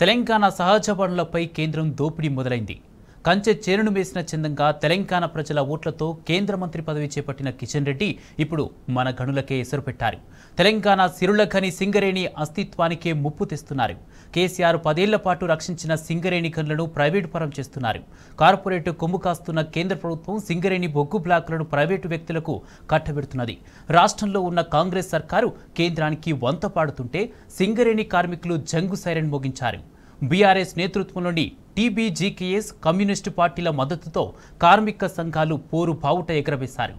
తెలంగాణ సహజ వనరులపై కేంద్రం దోపిడీ మొదలైంది. కంచె చేరును వేసిన చందంగా తెలంగాణ ప్రజల ఓట్లతో కేంద్ర మంత్రి పదవి చేపట్టిన కిషన్ రెడ్డి ఇప్పుడు మన గనులకే ఎసరు పెట్టారు. తెలంగాణ సిరుల ఖని సింగరేణి అస్తిత్వానికే ముప్పు తెస్తున్నారు. కేసీఆర్ 10 ఏళ్ల పాటు రక్షించిన సింగరేణి గనులను ప్రైవేటు పరం చేస్తున్నారు. కార్పొరేట్ కొమ్ము కాస్తున్న కేంద్ర ప్రభుత్వం సింగరేణి బొగ్గు బ్లాకులను ప్రైవేటు వ్యక్తులకు కట్టబెడుతున్నది. రాష్ట్రంలో ఉన్న కాంగ్రెస్ సర్కారు కేంద్రానికి వంత పాడుతుంటే సింగరేణి కార్మికులు జంగు సైరన్ మోగించారు. బీఆర్ఎస్ నేతృత్వంలోని టీబీజీకేఎస్ కమ్యూనిస్టు పార్టీల మద్దతుతో కార్మిక సంఘాలు పోరు బావుట ఎగరవేశారు.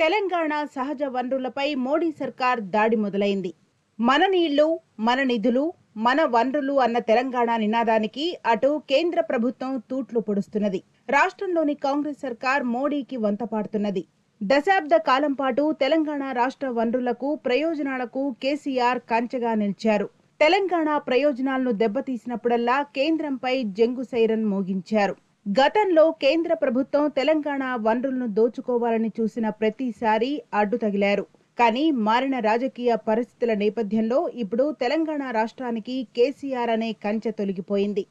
తెలంగాణ సహజ వనరులపై మోడీ సర్కార్ దాడి మొదలైంది. మన నీళ్లు, మన నిధులు, మన వనరులు అన్న తెలంగాణ నినాదానికి అటు కేంద్ర ప్రభుత్వం తూట్లు పొడుస్తున్నది. రాష్ట్రంలోని కాంగ్రెస్ సర్కార్ మోడీకి వంతపాడుతున్నది. దశాబ్ద కాలం పాటు తెలంగాణ రాష్ట్ర వనరులకు, ప్రయోజనాలకు కేసీఆర్ కంచెగా నిలిచారు. తెలంగాణ ప్రయోజనాలను దెబ్బతీసినప్పుడల్లా కేంద్రంపై జంగు సైరన్ మోగించారు. గతంలో కేంద్ర ప్రభుత్వం తెలంగాణ వనరులను దోచుకోవాలని చూసిన ప్రతిసారి అడ్డు తగిలారు. కానీ మారిన రాజకీయ పరిస్థితుల నేపథ్యంలో ఇప్పుడు తెలంగాణ రాష్ట్రానికి కేసీఆర్ అనే కంచె తొలగిపోయింది.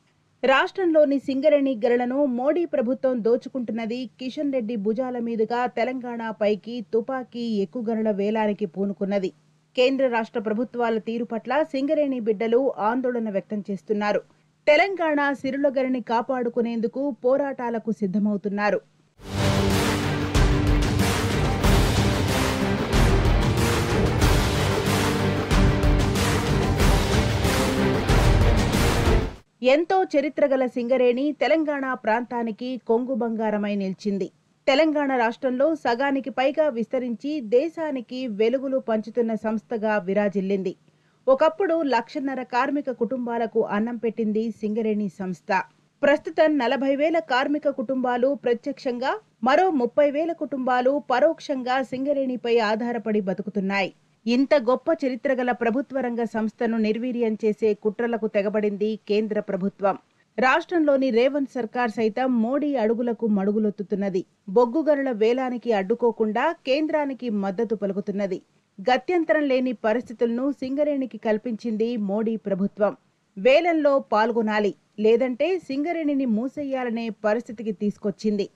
రాష్ట్రంలోని సింగరేణి గనులను మోడీ ప్రభుత్వం దోచుకుంటున్నది. కిషన్ రెడ్డి భుజాల మీదుగా తెలంగాణ పైకి తుపాకీ ఎక్కుగనుల వేలానికి పూనుకున్నది. కేంద్ర రాష్ట్ర ప్రభుత్వాల తీరు పట్ల సింగరేణి బిడ్డలు ఆందోళన వ్యక్తం చేస్తున్నారు. తెలంగాణ సిరుల గనిని కాపాడుకునేందుకు పోరాటాలకు సిద్ధమవుతున్నారు. ఎంతో చరిత్ర గల సింగరేణి తెలంగాణ ప్రాంతానికి కొంగు బంగారమై నిలిచింది. తెలంగాణ రాష్ట్రంలో సగానికి పైగా విస్తరించి దేశానికి వెలుగులు పంచుతున్న సంస్థగా విరాజిల్లింది. ఒకప్పుడు 1,50,000 కార్మిక కుటుంబాలకు అన్నం పెట్టింది సింగరేణి సంస్థ. ప్రస్తుతం 40,000 కార్మిక కుటుంబాలు ప్రత్యక్షంగా, మరో 30,000 కుటుంబాలు పరోక్షంగా సింగరేణిపై ఆధారపడి బతుకుతున్నాయి. ఇంత గొప్ప చరిత్ర గల ప్రభుత్వ రంగ సంస్థను నిర్వీర్యం చేసే కుట్రలకు తెగబడింది కేంద్ర ప్రభుత్వం. రాష్ట్రంలోని రేవంత్ సర్కార్ సైతం మోడీ అడుగులకు మడుగులొత్తుతున్నది. బొగ్గు గనుల వేలానికి అడ్డుకోకుండా కేంద్రానికి మద్దతు పలుకుతున్నది. గత్యంతరం లేని పరిస్థితులను సింగరేణికి కల్పించింది మోడీ ప్రభుత్వం. వేలంలో పాల్గొనాలి, లేదంటే సింగరేణిని మూసేయాలనే పరిస్థితికి తీసుకొచ్చింది.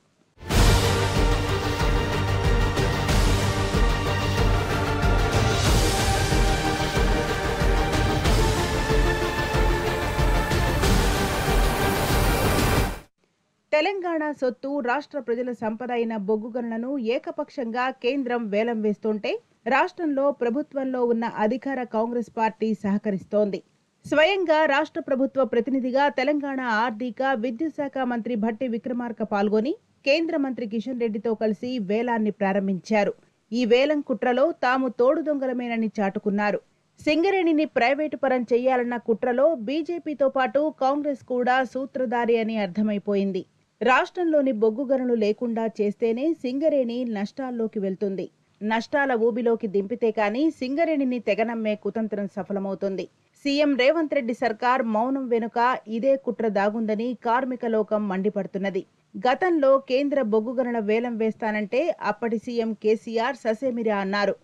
తెలంగాణ సొత్తు, రాష్ట్ర ప్రజల సంపద అయిన బొగ్గు గనులను ఏకపక్షంగా కేంద్రం వేలం వేస్తుంటే రాష్ట్రంలో ప్రభుత్వంలో ఉన్న అధికార కాంగ్రెస్ పార్టీ సహకరిస్తోంది. స్వయంగా రాష్ట్ర ప్రభుత్వ ప్రతినిధిగా తెలంగాణ ఆర్థిక, విద్యుత్ శాఖ మంత్రి భట్టి విక్రమార్క పాల్గొని కేంద్ర మంత్రి కిషన్ రెడ్డితో కలిసి వేలాన్ని ప్రారంభించారు. ఈ వేలం కుట్రలో తాము తోడు దొంగలమేనని చాటుకున్నారు. సింగరేణిని ప్రైవేటు పరం చేయాలన్న కుట్రలో బీజేపీతో పాటు కాంగ్రెస్ కూడా సూత్రధారి అని అర్థమైపోయింది. రాష్ట్రంలోని బొగ్గు గనులు లేకుండా చేస్తేనే సింగరేణి నష్టాల్లోకి వెళ్తుంది. నష్టాల ఊబిలోకి దింపితే కానీ సింగరేణిని తెగనమ్మే కుతంత్రం సఫలమవుతుంది. సీఎం రేవంత్ రెడ్డి సర్కార్ మౌనం వెనుక ఇదే కుట్ర దాగుందని కార్మిక లోకం మండిపడుతున్నది. గతంలో కేంద్ర బొగ్గు గనుల వేలం వేస్తానంటే అప్పటి సీఎం కేసీఆర్ ససేమిరా అన్నారు.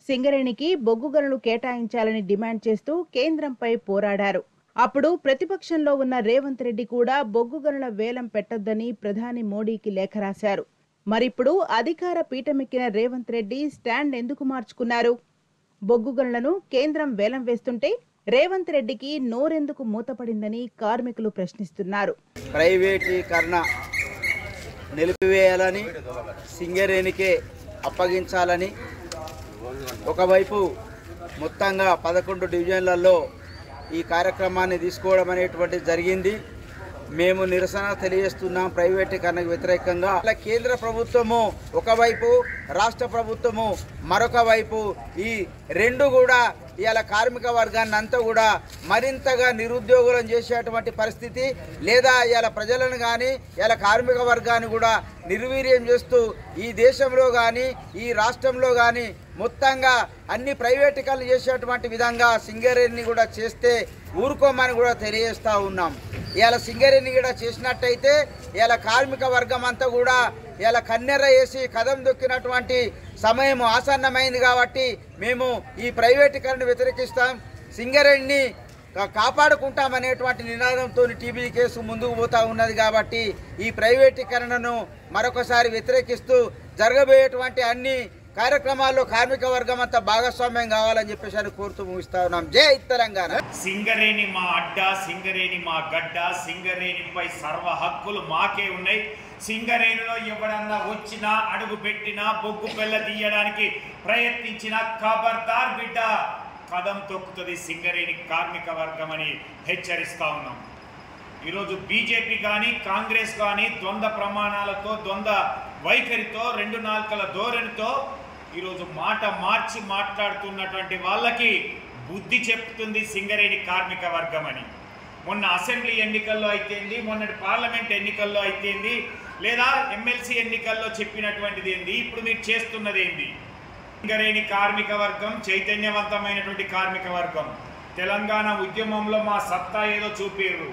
సింగరేణికి బొగ్గు గనులు కేటాయించాలని డిమాండ్ చేస్తూ కేంద్రంపై పోరాడారు. అప్పుడు ప్రతిపక్షంలో ఉన్న రేవంత్ రెడ్డి కూడా బొగ్గు గనుల వేలం పెట్టొద్దని ప్రధాని మోడీకి లేఖ రాశారు. మరిప్పుడు అధికార పీఠమెక్కిన రేవంత్ రెడ్డి స్టాండ్ ఎందుకు మార్చుకున్నారు? బొగ్గు గనులను కేంద్రం వేలం వేస్తుంటే రేవంత్ రెడ్డికి నోరెందుకు మూతపడిందని కార్మికులు ప్రశ్నిస్తున్నారు. ప్రైవేటీకరణ నిలిపివేయాలని, సింగరేణికే అప్పగించాలని ఒకవైపు మొత్తంగా 11 డివిజన్లలో ఈ కార్యక్రమాన్ని తీసుకోవడం అనేటువంటి జరిగింది. మేము నిరసన తెలియజేస్తున్నాం ప్రైవేటీకరణకు వ్యతిరేకంగా. కేంద్ర ప్రభుత్వము ఒకవైపు, రాష్ట్ర ప్రభుత్వము మరొక వైపు, ఈ రెండు కూడా ఇవాళ కార్మిక వర్గాన్ని అంతా కూడా మరింతగా నిరుద్యోగులను చేసేటువంటి పరిస్థితి, లేదా ఇవాళ ప్రజలను కానీ ఇవాళ కార్మిక వర్గాన్ని కూడా నిర్వీర్యం చేస్తూ ఈ దేశంలో కానీ ఈ రాష్ట్రంలో కానీ మొత్తంగా అన్ని ప్రైవేటీకరణ చేసేటువంటి విధంగా సింగరేణిని కూడా చేస్తే ఊరుకోమని కూడా తెలియజేస్తూ ఉన్నాం. ఇవాళ సింగరేణి కూడా చేసినట్టయితే ఇవాళ కార్మిక వర్గం అంతా కూడా ఇలా కన్నెర్ర వేసి కదం దొక్కినటువంటి సమయం ఆసన్నమైంది. కాబట్టి మేము ఈ ప్రైవేటీకరణ వ్యతిరేకిస్తాం, సింగరేణిని కాపాడుకుంటామనేటువంటి నినాదంతో టీబీ కేసు ముందుకు పోతా ఉన్నది. కాబట్టి ఈ ప్రైవేటీకరణను మరొకసారి వ్యతిరేకిస్తూ జరగబోయేటువంటి అన్ని కార్యక్రమాల్లో కార్మిక వర్గం అంతా భాగస్వామ్యం కావాలని చెప్పేసి అని కోరుతూ ముగిస్తా ఉన్నాం. జై తెలంగాణ. సింగరేణి మా అడ్డ, సింగరేణి మా గడ్డ, సింగరేణిపై సర్వ హక్కులు మాకే ఉన్నాయి. సింగరేణిలో ఎవడన్నా వచ్చినా అడుగు పెట్టినా బొగ్గు పెళ్ళ తీయడానికి ప్రయత్నించిన ఖబర్దార్ బిడ్డ, కదం తొక్కుతుంది సింగరేణి కార్మిక వర్గం అని హెచ్చరిస్తా ఉన్నాం. ఈరోజు బీజేపీ కానీ కాంగ్రెస్ కానీ ద్వంద్వ ప్రమాణాలతో, ద్వంద్వ వైఖరితో, రెండు నాల్కల ధోరణితో ఈరోజు మాట మార్చి మాట్లాడుతున్నటువంటి వాళ్ళకి బుద్ధి చెప్తుంది సింగరేణి కార్మిక వర్గం అని. మొన్న అసెంబ్లీ ఎన్నికల్లో అయితేంది, మొన్నటి పార్లమెంట్ ఎన్నికల్లో అయితేంది, లేదా ఎమ్మెల్సీ ఎన్నికల్లో చెప్పినటువంటిది ఏంది, ఇప్పుడు మీరు చేస్తున్నది ఏంది? సింగరేణి కార్మిక వర్గం చైతన్యవంతమైనటువంటి కార్మిక వర్గం. తెలంగాణ ఉద్యమంలో మా సత్తా ఏదో చూపారు.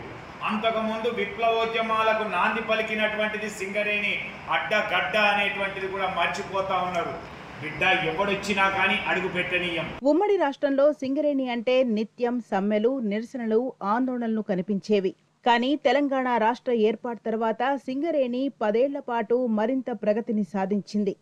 అంతకుముందు విప్లవోద్యమాలకు నాంది పలికినటువంటిది సింగరేణి అడ్డ గడ్డ అనేటువంటిది కూడా మర్చిపోతా ఉన్నారు. బిడ్డ ఎవడొచ్చినా కానీ అడుగు పెట్టనీయం. ఉమ్మడి రాష్ట్రంలో సింగరేణి అంటే నిత్యం సమ్మెలు, నిరసనలు, ఆందోళనలు కనిపించేవి. కానీ తెలంగాణ రాష్ట్ర ఏర్పాటు తర్వాత సింగరేణి 10 ఏళ్ల పాటు మరింత ప్రగతిని సాధించింది.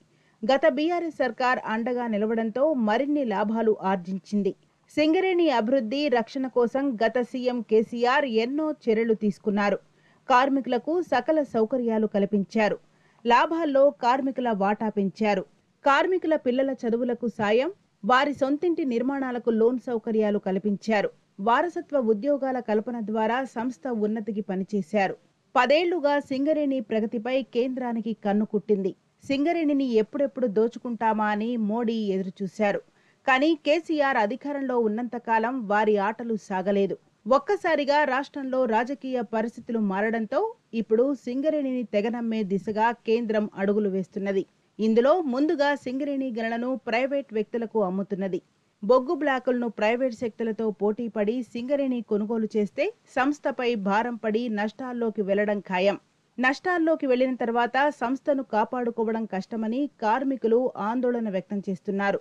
గత బీఆర్ఎస్ సర్కార్ అండగా నిలవడంతో మరిన్ని లాభాలు ఆర్జించింది. సింగరేణి అభివృద్ధి, రక్షణ కోసం గత సీఎం కేసీఆర్ ఎన్నో చర్యలు తీసుకున్నారు. కార్మికులకు సకల సౌకర్యాలు కల్పించారు. లాభాల్లో కార్మికుల వాటా పెంచారు. కార్మికుల పిల్లల చదువులకు సాయం, వారి సొంతింటి నిర్మాణాలకు లోన్ సౌకర్యాలు కల్పించారు. వారసత్వ ఉద్యోగాల కల్పన ద్వారా సంస్థ ఉన్నతికి పనిచేశారు. 10 ఏళ్లుగా సింగరేణి ప్రగతిపై కేంద్రానికి కన్ను కుట్టింది. సింగరేణిని ఎప్పుడెప్పుడు దోచుకుంటామా అని మోడీ ఎదురుచూశారు. కానీ కేసీఆర్ అధికారంలో ఉన్నంతకాలం వారి ఆటలు సాగలేదు. ఒక్కసారిగా రాష్ట్రంలో రాజకీయ పరిస్థితులు మారడంతో ఇప్పుడు సింగరేణిని తెగనమ్మే దిశగా కేంద్రం అడుగులు వేస్తున్నది. ఇందులో ముందుగా సింగరేణి గనులను ప్రైవేట్ వ్యక్తులకు అమ్ముతున్నది. బొగ్గు బ్లాకులను ప్రైవేట్ శక్తులతో పోటీపడి సింగరేణి కొనుగోలు చేస్తే సంస్థపై భారం పడి నష్టాల్లోకి వెళ్లడం ఖాయం. నష్టాల్లోకి వెళ్లిన తర్వాత సంస్థను కాపాడుకోవడం కష్టమని కార్మికులు ఆందోళన వ్యక్తం చేస్తున్నారు.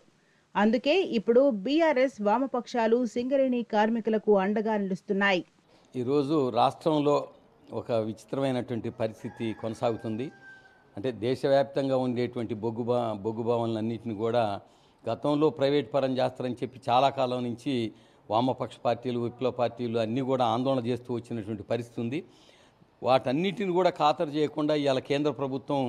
అందుకే ఇప్పుడు బీఆర్ఎస్ వామపక్షాలు సింగరేణి కార్మికులకు అండగా నిలుస్తున్నాయి. ఈరోజు రాష్ట్రంలో ఒక విచిత్రమైనటువంటి పరిస్థితి కొనసాగుతుంది. అంటే దేశవ్యాప్తంగా ఉండేటువంటి బొగ్గు భవన్లన్నింటినీ కూడా గతంలో ప్రైవేట్ పరం చేస్తారని చెప్పి చాలా కాలం నుంచి వామపక్ష పార్టీలు, విప్లవ పార్టీలు అన్నీ కూడా ఆందోళన చేస్తూ వచ్చినటువంటి పరిస్థితి ఉంది. వాటన్నిటిని కూడా ఖాతరు చేయకుండా ఇవాళ కేంద్ర ప్రభుత్వం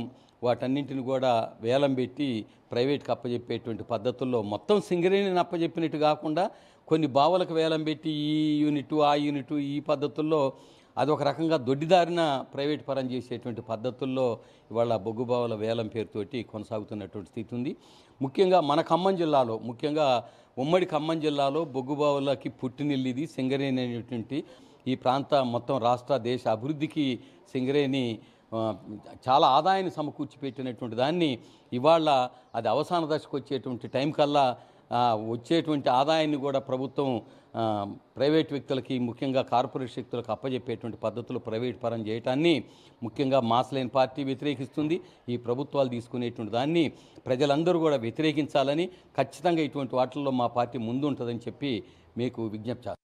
వాటన్నింటిని కూడా వేలం పెట్టి ప్రైవేట్కి అప్పచెప్పేటువంటి పద్ధతుల్లో మొత్తం సింగరేణిని అప్పచెప్పినట్టు కాకుండా కొన్ని బావులకు వేలం పెట్టి ఈ యూనిట్ ఆ యూనిట్ ఈ పద్ధతుల్లో అదొక రకంగా దొడ్డిదారిన ప్రైవేట్ పరం చేసేటువంటి పద్ధతుల్లో ఇవాళ బొగ్గు బావుల వేలం పేరుతోటి కొనసాగుతున్నటువంటి స్థితి ఉంది. ముఖ్యంగా మన ఖమ్మం జిల్లాలో, ముఖ్యంగా ఉమ్మడి ఖమ్మం జిల్లాలో బొగ్గు బావులకి పుట్టినిల్లు ఇది సింగరేణి అనేటువంటి ఈ ప్రాంత మొత్తం రాష్ట్ర దేశ అభివృద్ధికి సింగరేణి చాలా ఆదాయాన్ని సమకూర్చి పెట్టినటువంటి దాన్ని ఇవాళ అది అవసాన దశకు వచ్చేటువంటి టైం కల్లా వచ్చేటువంటి ఆదాయాన్ని కూడా ప్రభుత్వం ప్రైవేట్ వ్యక్తులకి, ముఖ్యంగా కార్పొరేట్ శక్తులకు అప్పజెప్పేటువంటి పద్ధతులు ప్రైవేట్ పరం చేయటాన్ని ముఖ్యంగా మాసలేని పార్టీ వ్యతిరేకిస్తుంది. ఈ ప్రభుత్వాలు తీసుకునేటువంటి దాన్ని ప్రజలందరూ కూడా వ్యతిరేకించాలని, ఖచ్చితంగా ఇటువంటి వాటిల్లో మా పార్టీ ముందు ఉంటుందని చెప్పి మీకు విజ్ఞప్తి చేస్తాను.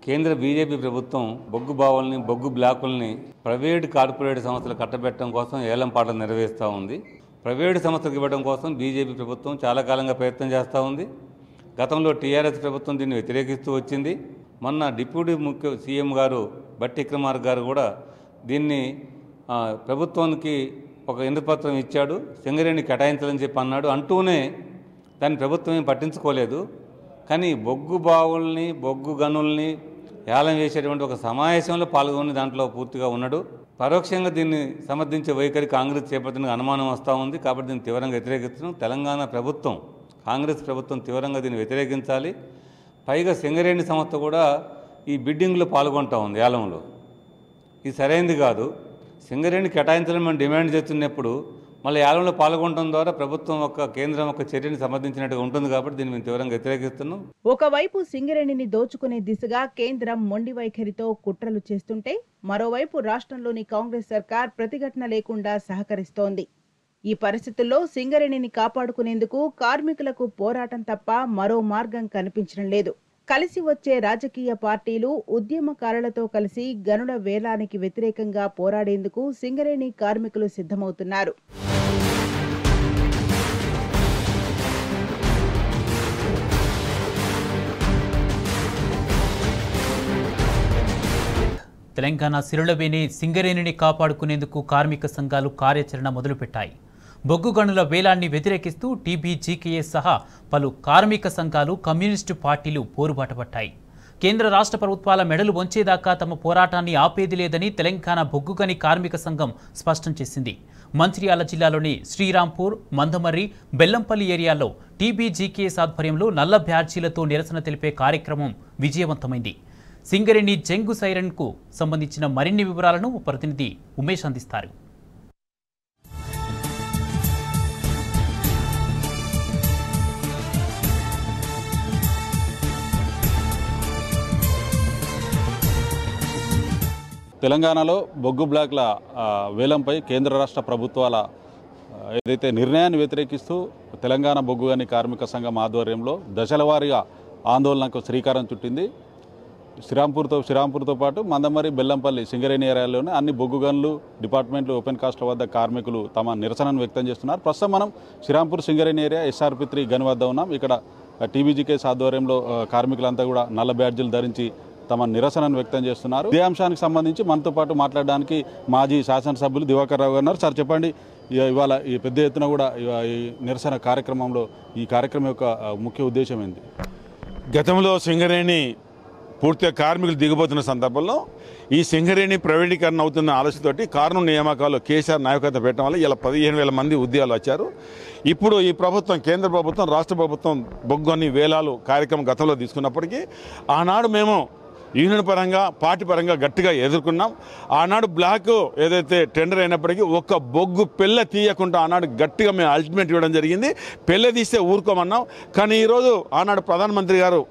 కేంద్ర బీజేపీ ప్రభుత్వం బొగ్గు బావుల్ని, బొగ్గు బ్లాకుల్ని ప్రైవేటు కార్పొరేట్ సంస్థలు కట్టబెట్టడం కోసం ఏలంపాటలు నిర్వహిస్తూ ఉంది. ప్రైవేటు సంస్థలకు ఇవ్వడం కోసం బీజేపీ ప్రభుత్వం చాలా కాలంగా ప్రయత్నం చేస్తూ ఉంది. గతంలో టీఆర్ఎస్ ప్రభుత్వం దీన్ని వ్యతిరేకిస్తూ వచ్చింది. మొన్న డిప్యూటీ ముఖ్య సీఎం గారు బట్టి విక్రమార్క గారు కూడా దీన్ని ప్రభుత్వానికి ఒక ఇంద్రపత్రం ఇచ్చాడు, సింగరేణి కేటాయించాలని చెప్పి అన్నాడు. అంటూనే దాన్ని ప్రభుత్వం ఏం పట్టించుకోలేదు. కానీ బొగ్గు బావుల్ని, బొగ్గు గనుల్ని ఏలం వేసేటువంటి ఒక సమావేశంలో పాల్గొని దాంట్లో పూర్తిగా ఉన్నాడు. పరోక్షంగా దీన్ని సమర్థించే వైఖరి కాంగ్రెస్ చేపట్టిన అనుమానం వస్తూ ఉంది. కాబట్టి దీన్ని తీవ్రంగా వ్యతిరేకిస్తున్నాం. తెలంగాణ ప్రభుత్వం, కాంగ్రెస్ ప్రభుత్వం తీవ్రంగా దీన్ని వ్యతిరేకించాలి. పైగా సింగరేణి సంస్థ కూడా ఈ బిడ్డింగ్లో పాల్గొంటూ ఉంది ఏలంలో. ఇది సరైనది కాదు. సింగరేణి కేటాయించాలని మనం డిమాండ్ చేస్తున్నప్పుడు మళ్ళీ ఏలంలో పాల్గొనడం ద్వారా ప్రభుత్వం కేంద్రం చర్యని సమర్థించినట్టుగా ఉంటుంది. కాబట్టి దీన్ని మేము తీవ్రంగా వ్యతిరేకిస్తున్నాం. ఒకవైపు సింగరేణిని దోచుకునే దిశగా కేంద్రం మొండి వైఖరితో కుట్రలు చేస్తుంటే, మరోవైపు రాష్ట్రంలోని కాంగ్రెస్ సర్కార్ ప్రతిఘటన లేకుండా సహకరిస్తోంది. ఈ పరిస్థితుల్లో సింగరేణిని కాపాడుకునేందుకు కార్మికులకు పోరాటం తప్ప మరో మార్గం కనిపించడం లేదు. కలిసి వచ్చే రాజకీయ పార్టీలు ఉద్యమకారులతో కలిసి గనుల వేలానికి వ్యతిరేకంగా పోరాడేందుకు సింగరేణి కార్మికులు సిద్ధమవుతున్నారు. తెలంగాణ సిరులవేణి సింగరేణిని కాపాడుకునేందుకు కార్మిక సంఘాలు కార్యాచరణ మొదలుపెట్టాయి. బొగ్గు గనుల వేలాన్ని వ్యతిరేకిస్తూ టీబీజీకేఏ సహా పలు కార్మిక సంఘాలు, కమ్యూనిస్టు పార్టీలు పోరుబాట పట్టాయి. కేంద్ర రాష్ట్ర ప్రభుత్వాల మెడలు వంచేదాకా తమ పోరాటాన్ని ఆపేది లేదని తెలంగాణ బొగ్గుగని కార్మిక సంఘం స్పష్టం చేసింది. మంచిర్యాల జిల్లాలోని శ్రీరాంపూర్, మందమర్రి, బెల్లంపల్లి ఏరియాల్లో టీబీజీకేఏ ఆధ్వర్యంలో నల్ల బ్యాడ్జీలతో నిరసన తెలిపే కార్యక్రమం విజయవంతమైంది. సింగరేణి జంగు సైరన్కు సంబంధించిన మరిన్ని వివరాలను ప్రతినిధి ఉమేష్ అందిస్తారు. తెలంగాణలో బొగ్గు బ్లాక్ల వేలంపై కేంద్ర రాష్ట్ర ప్రభుత్వాల ఏదైతే నిర్ణయాన్ని వ్యతిరేకిస్తూ తెలంగాణ బొగ్గుగని కార్మిక సంఘం ఆధ్వర్యంలో దశలవారీగా ఆందోళనకు శ్రీకారం చుట్టింది. శ్రీరాంపూర్తో పాటు మందమరి, బెల్లంపల్లి, సింగరేణి ఏరియాలోనే అన్ని బొగ్గు గనులు, డిపార్ట్మెంట్లు, ఓపెన్ కాస్ట్ల వద్ద కార్మికులు తమ నిరసనను వ్యక్తం చేస్తున్నారు. ప్రస్తుతం మనం శ్రీరాంపూర్ సింగరేణి ఏరియా SRP3 గని వద్ద ఉన్నాం. ఇక్కడ టీబీజీకేఎస్ ఆధ్వర్యంలో కార్మికులంతా కూడా నల్ల బ్యాడ్జీలు ధరించి తమ నిరసనను వ్యక్తం చేస్తున్నారు. ఇదే అంశానికి సంబంధించి మనతో పాటు మాట్లాడడానికి మాజీ శాసనసభ్యులు దివాకర్ రావు గారు. సార్ చెప్పండి, ఇవాళ ఈ పెద్ద ఎత్తున కూడా ఈ నిరసన కార్యక్రమంలో ఈ కార్యక్రమం యొక్క ముఖ్య ఉద్దేశం ఏంటి? గతంలో సింగరేణి పూర్తిగా కార్మికులు దిగిపోతున్న సందర్భంలో ఈ సింగరేణి ప్రైవేటీకరణ అవుతున్న ఆలోచనతోటి కానూను నియామకాలు కేసీఆర్ నాయకత్వం పెట్టడం వల్ల ఇలా 15,000 మంది ఉద్యోగాలు వచ్చారు. ఇప్పుడు ఈ ప్రభుత్వం, కేంద్ర ప్రభుత్వం, రాష్ట్ర ప్రభుత్వం బొగ్గుని వేలాలు కార్యక్రమం గతంలో తీసుకున్నప్పటికీ ఆనాడు మేము యూనియన్ పరంగా, పార్టీ పరంగా గట్టిగా ఎదుర్కొన్నాం. ఆనాడు బ్లాక్ ఏదైతే టెండర్ అయినప్పటికీ ఒక్క బొగ్గు పెళ్ళ తీయకుండా ఆనాడు గట్టిగా మేము అల్టిమేట్ ఇవ్వడం జరిగింది. పెళ్ళ తీస్తే ఊరుకోమన్నాం. కానీ ఈరోజు ఆనాడు ప్రధానమంత్రి గారు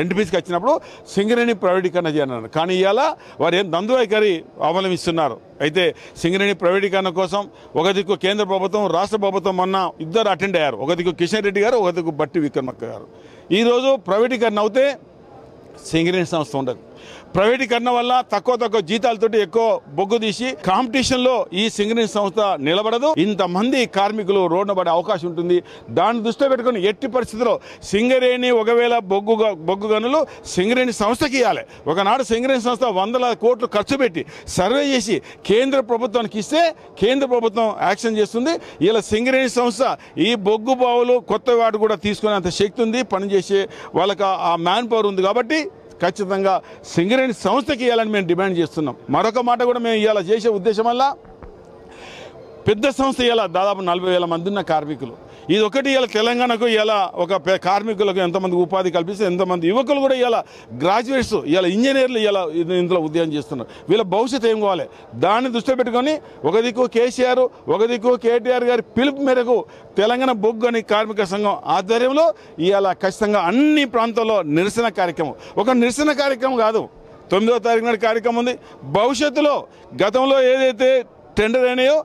NTPCకి వచ్చినప్పుడు సింగరేణి ప్రైవేటీకరణ చేయాలన్నారు. కానీ ఇవాళ వారు ఏం దందువైఖరి అవలంబిస్తున్నారు. అయితే సింగరేణి ప్రైవేటీకరణ కోసం ఒక దిక్కు కేంద్ర ప్రభుత్వం, రాష్ట్ర ప్రభుత్వం మొన్న ఇద్దరు అటెండ్ అయ్యారు. ఒక దిక్కు కిషన్ రెడ్డి గారు, ఒక దిక్కు బట్టి విక్రమక్క గారు. ఈరోజు ప్రైవేటీకరణ అవుతే సింగరేణి సంస్థ ఉండదు. ప్రైవేటీకరణ వల్ల తక్కువ జీతాలతోటి ఎక్కువ బొగ్గు తీసి కాంపిటీషన్లో ఈ సింగరేణి సంస్థ నిలబడదు. ఇంతమంది కార్మికులు రోడ్డున పడే అవకాశం ఉంటుంది. దాన్ని దృష్టిలో పెట్టుకుని ఎట్టి పరిస్థితుల్లో సింగరేణి ఒకవేళ బొగ్గు గనులు సింగరేణి సంస్థకి ఇవ్వాలి. ఒకనాడు సింగరేణి సంస్థ 100 కోట్లు ఖర్చు పెట్టి సర్వే చేసి కేంద్ర ప్రభుత్వానికి ఇస్తే కేంద్ర ప్రభుత్వం యాక్షన్ చేస్తుంది. ఇలా సింగరేణి సంస్థ ఈ బొగ్గు బావులు కొత్త వాటి కూడా తీసుకునేంత శక్తి ఉంది, పనిచేసే వాళ్ళకి ఆ మ్యాన్ పవర్ ఉంది. కాబట్టి ఖచ్చితంగా సింగరేణి సంస్థకి ఇవ్వాలని మేము డిమాండ్ చేస్తున్నాం. మరొక మాట కూడా మేము ఇవాళ చేసే ఉద్దేశం వల్ల పెద్ద సంస్థ ఇవాళ దాదాపు 40,000 మంది ఉన్న కార్మికులు. ఇది ఒకటి ఇవాళ తెలంగాణకు ఇవాళ ఒక కార్మికులకు ఎంతమంది ఉపాధి కల్పిస్తే ఎంతమంది యువకులు కూడా ఇవాళ గ్రాడ్యుయేట్స్, ఇవాళ ఇంజనీర్లు ఇవాళ ఇందులో ఉద్యోగం చేస్తున్నారు. వీళ్ళ భవిష్యత్తు ఏం కావాలి దాన్ని దృష్టిలో పెట్టుకొని ఒక దిక్కు కేసీఆర్, ఒక దిక్కు కేటీఆర్ గారి పిలుపు మేరకు తెలంగాణ బొగ్గుగని కార్మిక సంఘం ఆధ్వర్యంలో ఇవాళ ఖచ్చితంగా అన్ని ప్రాంతాల్లో నిరసన కార్యక్రమం, ఒక నిరసన కార్యక్రమం కాదు, 9వ తారీఖు నాడు కార్యక్రమం ఉంది. భవిష్యత్తులో గతంలో ఏదైతే టెండర్ అయినాయో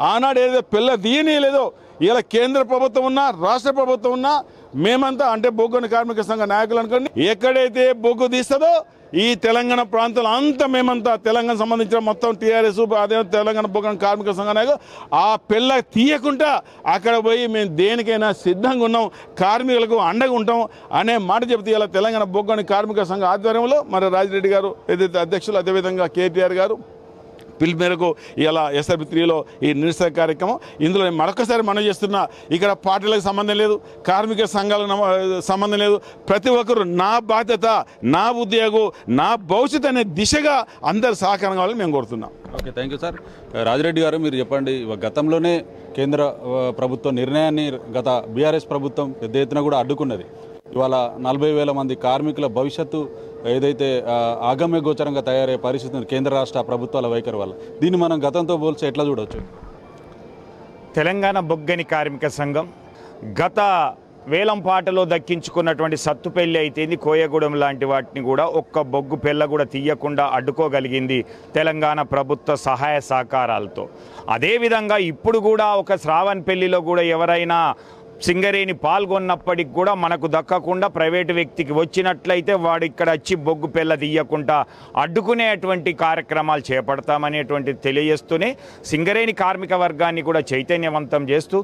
ఆనాడు ఏదైతే పిల్ల తీయనీయలేదో ఇలా కేంద్ర ప్రభుత్వం ఉన్నా, రాష్ట్ర ప్రభుత్వం ఉన్నా మేమంతా అంటే బొగ్గుగని కార్మిక సంఘ నాయకులు అనుకోండి, ఎక్కడైతే బొగ్గు తీస్తుందో ఈ తెలంగాణ ప్రాంతంలో అంతా మేమంతా తెలంగాణ సంబంధించిన మొత్తం TRS అదే తెలంగాణ బొగ్గుగని కార్మిక సంఘ నాయకులు ఆ పిల్ల తీయకుండా అక్కడ పోయి మేము దేనికైనా సిద్ధంగా ఉన్నాం, కార్మికులకు అండగా ఉంటాం అనే మాట చెబుతూ ఇలా తెలంగాణ బొగ్గుగని కార్మిక సంఘ ఆధ్వర్యంలో మరి రాజిరెడ్డి గారు ఏదైతే అధ్యక్షులు, అదేవిధంగా కేటీఆర్ గారు పిలుపు మేరకు ఇలా SRP3లో ఈ నిరసన కార్యక్రమం. ఇందులో మరొకసారి మనం చేస్తున్నా, ఇక్కడ పార్టీలకు సంబంధం లేదు, కార్మిక సంఘాలకు సంబంధం లేదు. ప్రతి ఒక్కరు నా బాధ్యత, నా ఉద్యోగం, నా భవిష్యత్తు అనే దిశగా అందరు సహకారం కావాలని మేము కోరుతున్నాం. Okay, thank you sir. Rajireddy గారు, మీరు చెప్పండి, గతంలోనే కేంద్ర ప్రభుత్వ నిర్ణయాన్ని గత BRS ప్రభుత్వం పెద్ద ఎత్తున కూడా అడ్డుకున్నది. ఇవాళ 40,000 మంది కార్మికుల భవిష్యత్తు ఏదైతే ఆగమ్య గోచరంగా తయారయ్యే పరిస్థితి కేంద్ర రాష్ట్ర ప్రభుత్వాల వైఖరి వల్ల దీన్ని మనం గతంతో పోల్చి ఎట్లా చూడవచ్చు? తెలంగాణ బొగ్గని కార్మిక సంఘం గత వేలంపాటలో దక్కించుకున్నటువంటి సత్తుపల్లి అయితేంది, కోయగూడెం లాంటి వాటిని కూడా ఒక్క బొగ్గు పెళ్ళ కూడా తీయకుండా అడ్డుకోగలిగింది తెలంగాణ ప్రభుత్వ సహాయ సహకారాలతో. అదేవిధంగా ఇప్పుడు కూడా ఒక శ్రావణపల్లిలో కూడా ఎవరైనా సింగరేణి పాల్గొన్నప్పటికి కూడా మనకు దక్కకుండా ప్రైవేటు వ్యక్తికి వచ్చినట్లయితే వాడు ఇక్కడ వచ్చి బొగ్గు పెళ్ళ తీయకుండా అడ్డుకునేటువంటి కార్యక్రమాలు చేపడతామనేటువంటి తెలియజేస్తూనే సింగరేణి కార్మిక వర్గాన్ని కూడా చైతన్యవంతం చేస్తూ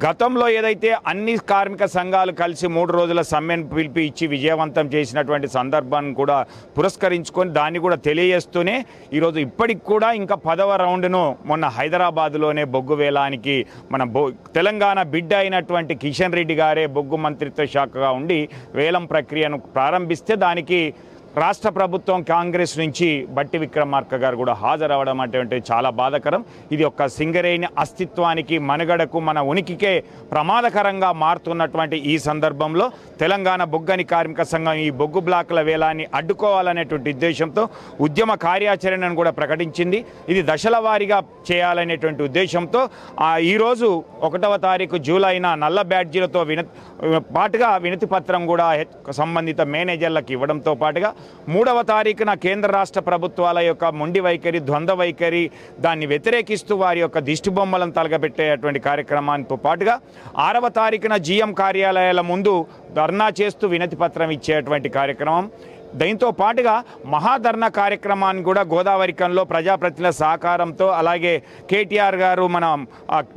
గతంలో ఏదైతే అన్ని కార్మిక సంఘాలు కలిసి 3 రోజుల సమ్మెను పిలిపి ఇచ్చి విజయవంతం చేసినటువంటి సందర్భాన్ని కూడా పురస్కరించుకొని దాన్ని కూడా తెలియజేస్తూనే ఈరోజు ఇప్పటికి కూడా ఇంకా 10వ రౌండ్ను మొన్న హైదరాబాద్లోనే బొగ్గు వేలానికి మన తెలంగాణ బిడ్డ అయినటువంటి కిషన్ రెడ్డి గారే బొగ్గు మంత్రిత్వ శాఖగా ఉండి వేలం ప్రక్రియను ప్రారంభిస్తే దానికి రాష్ట్ర ప్రభుత్వం కాంగ్రెస్ నుంచి బట్టి విక్రమార్క గారు కూడా హాజరవడం అంటే చాలా బాధాకరం. ఇది ఒక సింగరేణి అస్తిత్వానికి, మనుగడకు, మన ఉనికికే ప్రమాదకరంగా మారుతున్నటువంటి ఈ సందర్భంలో తెలంగాణ బొగ్గని కార్మిక సంఘం ఈ బొగ్గు బ్లాకుల వేలాన్ని అడ్డుకోవాలనేటువంటి ఉద్దేశంతో ఉద్యమ కార్యాచరణను కూడా ప్రకటించింది. ఇది దశల వారీగా చేయాలనేటువంటి ఉద్దేశంతో ఈరోజు 1వ తారీఖు జూలైన నల్ల బ్యాడ్జీలతో పాటుగా వినతి పత్రం కూడా సంబంధిత మేనేజర్లకు ఇవ్వడంతో పాటుగా 3వ తారీఖున కేంద్ర రాష్ట్ర ప్రభుత్వాల యొక్క మొండి వైఖరి, ద్వంద్వ వైఖరి దాన్ని వ్యతిరేకిస్తూ వారి యొక్క దిష్టి బొమ్మలను తలగబెట్టేటువంటి కార్యక్రమానికి పాటుగా 6వ తారీఖున జీఎం కార్యాలయాల ముందు ధర్నా చేస్తూ వినతి పత్రం ఇచ్చేటువంటి కార్యక్రమం. దీంతో పాటుగా మహాధర్నా కార్యక్రమాన్ని కూడా గోదావరికంలో ప్రజాప్రతినిధుల సహకారంతో అలాగే కేటీఆర్ గారు మన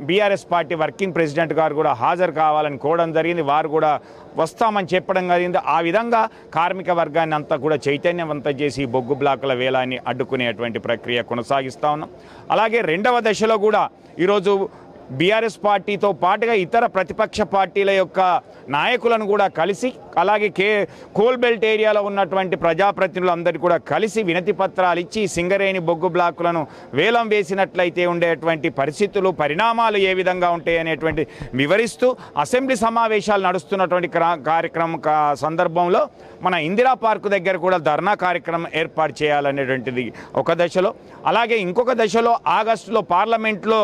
బీఆర్ఎస్ పార్టీ వర్కింగ్ ప్రెసిడెంట్ గారు కూడా హాజరు కావాలని కోరడం జరిగింది. వారు కూడా వస్తామని చెప్పడం జరిగింది. ఆ విధంగా కార్మిక వర్గాన్ని అంతా కూడా చైతన్యవంతం చేసి బొగ్గు బ్లాకుల వేలాన్ని అడ్డుకునేటువంటి ప్రక్రియ కొనసాగిస్తూ ఉన్నాం. అలాగే 2వ దశలో కూడా ఈరోజు బీఆర్ఎస్ పార్టీతో పాటుగా ఇతర ప్రతిపక్ష పార్టీల యొక్క నాయకులను కూడా కలిసి అలాగే కోల్ బెల్ట్ ఏరియాలో ఉన్నటువంటి ప్రజాప్రతినిధులందరికీ కూడా కలిసి వినతి పత్రాలు ఇచ్చి సింగరేణి బొగ్గు బ్లాకులను వేలం వేసినట్లయితే ఉండేటువంటి పరిస్థితులు, పరిణామాలు ఏ విధంగా ఉంటాయి అనేటువంటి వివరిస్తూ అసెంబ్లీ సమావేశాలు నడుస్తున్నటువంటి కార్యక్రమం సందర్భంలో మన ఇందిరా పార్కు దగ్గర కూడా ధర్నా కార్యక్రమం ఏర్పాటు చేయాలనేటువంటిది ఒక దశలో. అలాగే ఇంకొక దశలో ఆగస్టులో పార్లమెంట్లో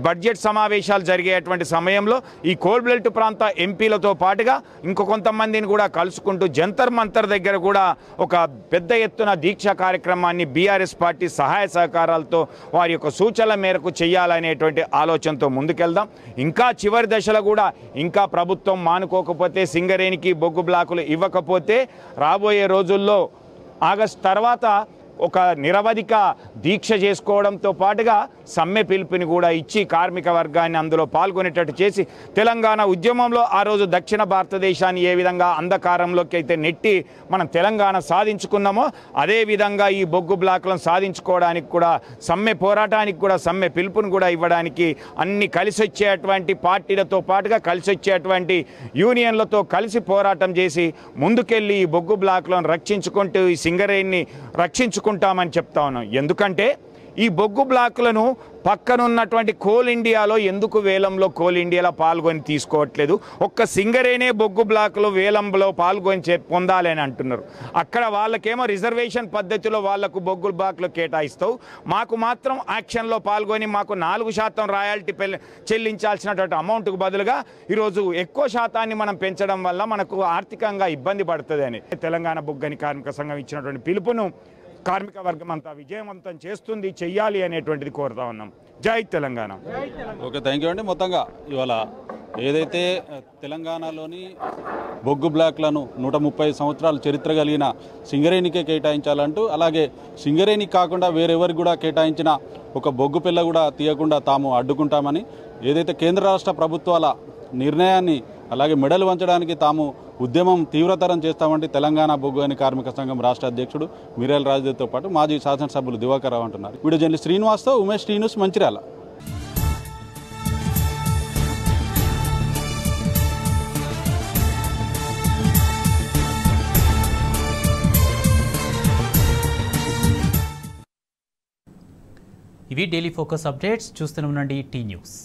బడ్జెట్ సమావేశాలు జరిగేటువంటి సమయంలో ఈ కోల్ బెల్ట్ ప్రాంత ఎంపీలతో పాటుగా ఇంకో కొంతమందిని కూడా కలుసుకుంటూ జంతర్ మంతర్ దగ్గర కూడా ఒక పెద్ద ఎత్తున దీక్ష కార్యక్రమాన్ని బీఆర్ఎస్ పార్టీ సహాయ సహకారాలతో వారి యొక్క సూచనల మేరకు చేయాలనేటువంటి ఆలోచనతో ముందుకెళ్దాం. ఇంకా చివరి దశలో కూడా ఇంకా ప్రభుత్వం మానుకోకపోతే, సింగరేణికి బొగ్గు బ్లాకులు ఇవ్వకపోతే రాబోయే రోజుల్లో ఆగస్టు తర్వాత ఒక నిరవధిక దీక్ష చేసుకోవడంతో పాటుగా సమ్మె పిలుపుని కూడా ఇచ్చి కార్మిక వర్గాన్ని అందులో పాల్గొనేటట్టు చేసి తెలంగాణ ఉద్యమంలో ఆ రోజు దక్షిణ భారతదేశాన్ని ఏ విధంగా అంధకారంలోకి అయితే నెట్టి మనం తెలంగాణ సాధించుకున్నామో అదేవిధంగా ఈ బొగ్గు బ్లాకులను సాధించుకోవడానికి కూడా సమ్మె పోరాటానికి కూడా సమ్మె పిలుపుని కూడా ఇవ్వడానికి అన్ని కలిసి వచ్చేటువంటి పార్టీలతో పాటుగా కలిసి వచ్చేటువంటి యూనియన్లతో కలిసి పోరాటం చేసి ముందుకెళ్ళి ఈ బొగ్గు బ్లాకులను రక్షించుకుంటూ ఈ సింగరేణిని రక్షించుకుంటామని చెప్తా ఉన్నాం. ఎందుకంటే ఈ బొగ్గు బ్లాకులను పక్కనున్నటువంటి కోల్ ఇండియాలో ఎందుకు వేలంలో కోల్ ఇండియాలో పాల్గొని తీసుకోవట్లేదు? ఒక్క సింగరేణే బొగ్గు బ్లాకులు వేలంలో పాల్గొని పొందాలి అని అంటున్నారు. అక్కడ వాళ్ళకేమో రిజర్వేషన్ పద్ధతిలో వాళ్లకు బొగ్గు బ్లాకులు కేటాయిస్తావు, మాకు మాత్రం యాక్షన్లో పాల్గొని మాకు 4% రాయల్టీ చెల్లించాల్సినటువంటి అమౌంట్కు బదులుగా ఈరోజు ఎక్కువ శాతాన్ని మనం పెంచడం వల్ల మనకు ఆర్థికంగా ఇబ్బంది పడుతుంది అని తెలంగాణ బొగ్గని కార్మిక సంఘం ఇచ్చినటువంటి పిలుపును కార్మిక వర్గం అంతా విజయవంతం చేస్తుంది, చెయ్యాలి అనేటువంటిది కోరుతా ఉన్నాం. జై తెలంగాణ. ఓకే, థ్యాంక్ యూ అండి. మొత్తంగా ఇవాళ ఏదైతే తెలంగాణలోని బొగ్గు బ్లాక్లను 130 సంవత్సరాల చరిత్ర కలిగిన సింగరేణికే కేటాయించాలంటూ, అలాగే సింగరేణి కాకుండా వేరెవరికి కూడా కేటాయించిన ఒక బొగ్గు పిల్ల కూడా తీయకుండా తాము అడ్డుకుంటామని, ఏదైతే కేంద్ర రాష్ట్ర ప్రభుత్వాల నిర్ణయాన్ని అలాగే మెడలు వంచడానికి తాము ఉద్యమం తీవ్రతరం చేస్తామంటే తెలంగాణ బొగ్గు కార్మిక సంఘం రాష్ట్ర అధ్యక్షుడు మిర్యాల రాజదేవ్తో పాటు మాజీ శాసనసభ్యులు దివాకర్ రావు అంటున్నారు. వీడియో జర్నలిస్ట్ శ్రీనివాస్తో ఉమేష్ టీ న్యూస్ మంచిర్యాల. ఇవి డైలీ ఫోకస్ అప్డేట్స్. చూస్తూనే ఉండండి టీ న్యూస్.